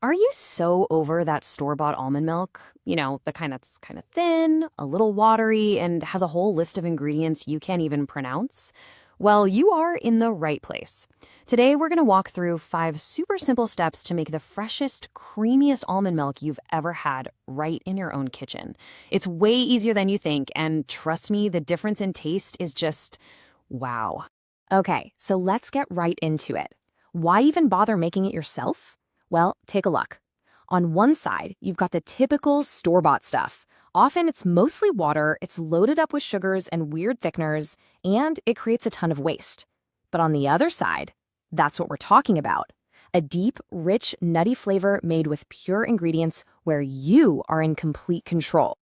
Are you so over that store-bought almond milk? The kind that's kind of thin, a little watery, and has a whole list of ingredients you can't even pronounce? Well, you are in the right place. Today, we're going to walk through 5 super simple steps to make the freshest, creamiest almond milk you've ever had right in your own kitchen. It's way easier than you think, and trust me, the difference in taste is just wow. Okay, so let's get right into it. Why even bother making it yourself? Well, take a look. On one side, you've got the typical store-bought stuff. Often it's mostly water, it's loaded up with sugars and weird thickeners, and it creates a ton of waste. But on the other side, that's what we're talking about. A deep, rich, nutty flavor made with pure ingredients where you are in complete control.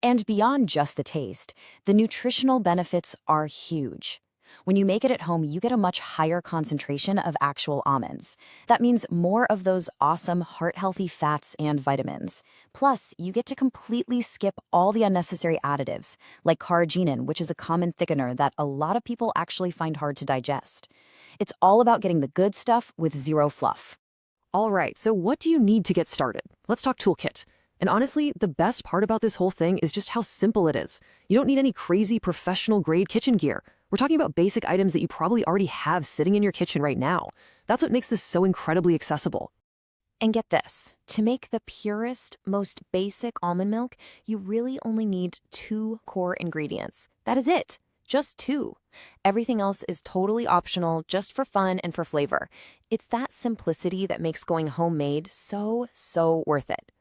And beyond just the taste, the nutritional benefits are huge. When you make it at home, you get a much higher concentration of actual almonds. That means more of those awesome heart-healthy fats and vitamins. Plus, you get to completely skip all the unnecessary additives, like carrageenan, which is a common thickener that a lot of people actually find hard to digest. It's all about getting the good stuff with zero fluff. All right, so what do you need to get started? Let's talk toolkit. And honestly, the best part about this whole thing is just how simple it is. You don't need any crazy professional-grade kitchen gear. We're talking about basic items that you probably already have sitting in your kitchen right now. That's what makes this so incredibly accessible. And get this, to make the purest, most basic almond milk, you really only need 2 core ingredients. That is it, just 2. Everything else is totally optional, just for fun and for flavor. It's that simplicity that makes going homemade so worth it.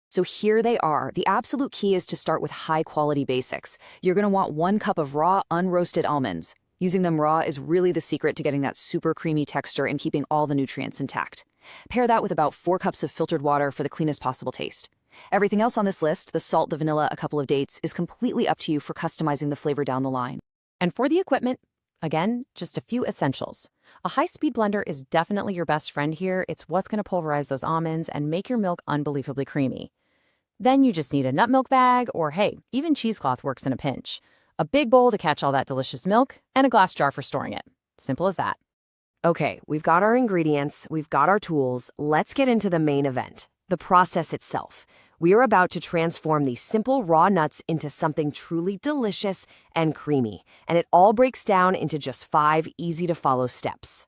So here they are. The absolute key is to start with high-quality basics. You're going to want 1 cup of raw, unroasted almonds. Using them raw is really the secret to getting that super creamy texture and keeping all the nutrients intact. Pair that with about 4 cups of filtered water for the cleanest possible taste. Everything else on this list, the salt, the vanilla, a couple of dates, is completely up to you for customizing the flavor down the line. And for the equipment, again, just a few essentials. A high-speed blender is definitely your best friend here. It's what's going to pulverize those almonds and make your milk unbelievably creamy. Then you just need a nut milk bag, or hey, even cheesecloth works in a pinch. A big bowl to catch all that delicious milk, and a glass jar for storing it. Simple as that. Okay, we've got our ingredients, we've got our tools. Let's get into the main event, the process itself. We are about to transform these simple raw nuts into something truly delicious and creamy, and it all breaks down into just 5 easy-to-follow steps.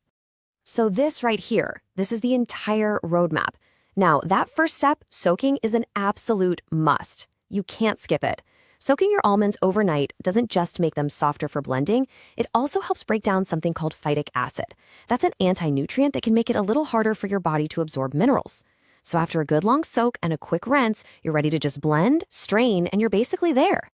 So this right here, this is the entire roadmap. Now, that first step, soaking, is an absolute must. You can't skip it. Soaking your almonds overnight doesn't just make them softer for blending, it also helps break down something called phytic acid. That's an anti-nutrient that can make it a little harder for your body to absorb minerals. So after a good long soak and a quick rinse, you're ready to just blend, strain, and you're basically there.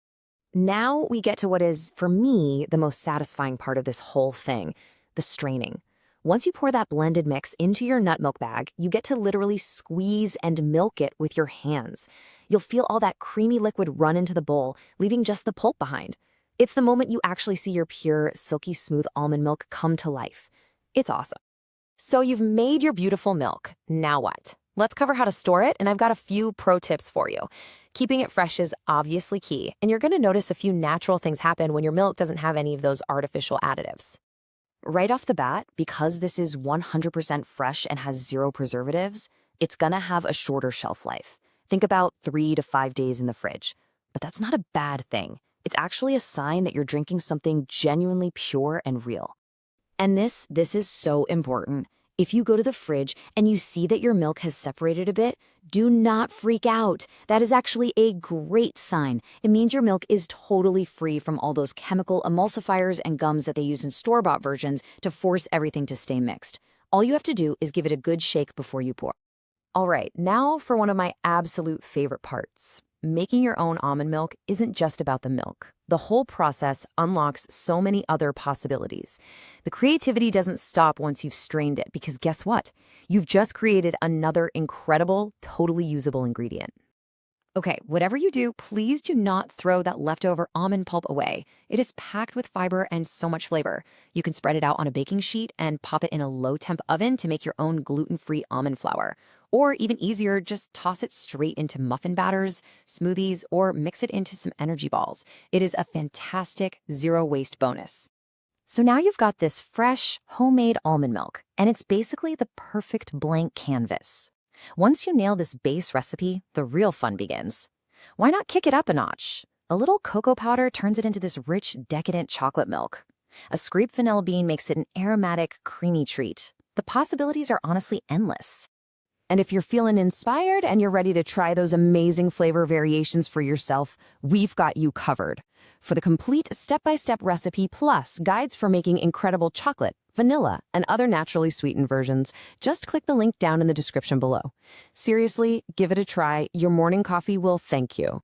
Now we get to what is, for me, the most satisfying part of this whole thing, the straining. Once you pour that blended mix into your nut milk bag, you get to literally squeeze and milk it with your hands. You'll feel all that creamy liquid run into the bowl, leaving just the pulp behind. It's the moment you actually see your pure, silky smooth almond milk come to life. It's awesome. So you've made your beautiful milk. Now what? Let's cover how to store it, and I've got a few pro tips for you. Keeping it fresh is obviously key, and you're going to notice a few natural things happen when your milk doesn't have any of those artificial additives. Right off the bat, because this is 100% fresh and has 0 preservatives, it's gonna have a shorter shelf life. Think about 3 to 5 days in the fridge. But that's not a bad thing. It's actually a sign that you're drinking something genuinely pure and real. And this is so important. If you go to the fridge and you see that your milk has separated a bit, do not freak out. That is actually a great sign. It means your milk is totally free from all those chemical emulsifiers and gums that they use in store-bought versions to force everything to stay mixed. All you have to do is give it a good shake before you pour. All right, now for one of my absolute favorite parts. Making your own almond milk isn't just about the milk. The whole process unlocks so many other possibilities. The creativity doesn't stop once you've strained it, because guess what? You've just created another incredible, totally usable ingredient. Okay, whatever you do, please do not throw that leftover almond pulp away. It is packed with fiber and so much flavor. You can spread it out on a baking sheet and pop it in a low-temp oven to make your own gluten-free almond flour. Or even easier, just toss it straight into muffin batters, smoothies, or mix it into some energy balls. It is a fantastic zero-waste bonus. So now you've got this fresh, homemade almond milk, and it's basically the perfect blank canvas. Once you nail this base recipe, the real fun begins. Why not kick it up a notch? A little cocoa powder turns it into this rich, decadent chocolate milk. A scraped vanilla bean makes it an aromatic, creamy treat. The possibilities are honestly endless. And if you're feeling inspired and you're ready to try those amazing flavor variations for yourself, we've got you covered. For the complete step-by-step recipe plus guides for making incredible chocolate, vanilla, and other naturally sweetened versions, just click the link down in the description below. Seriously, give it a try. Your morning coffee will thank you.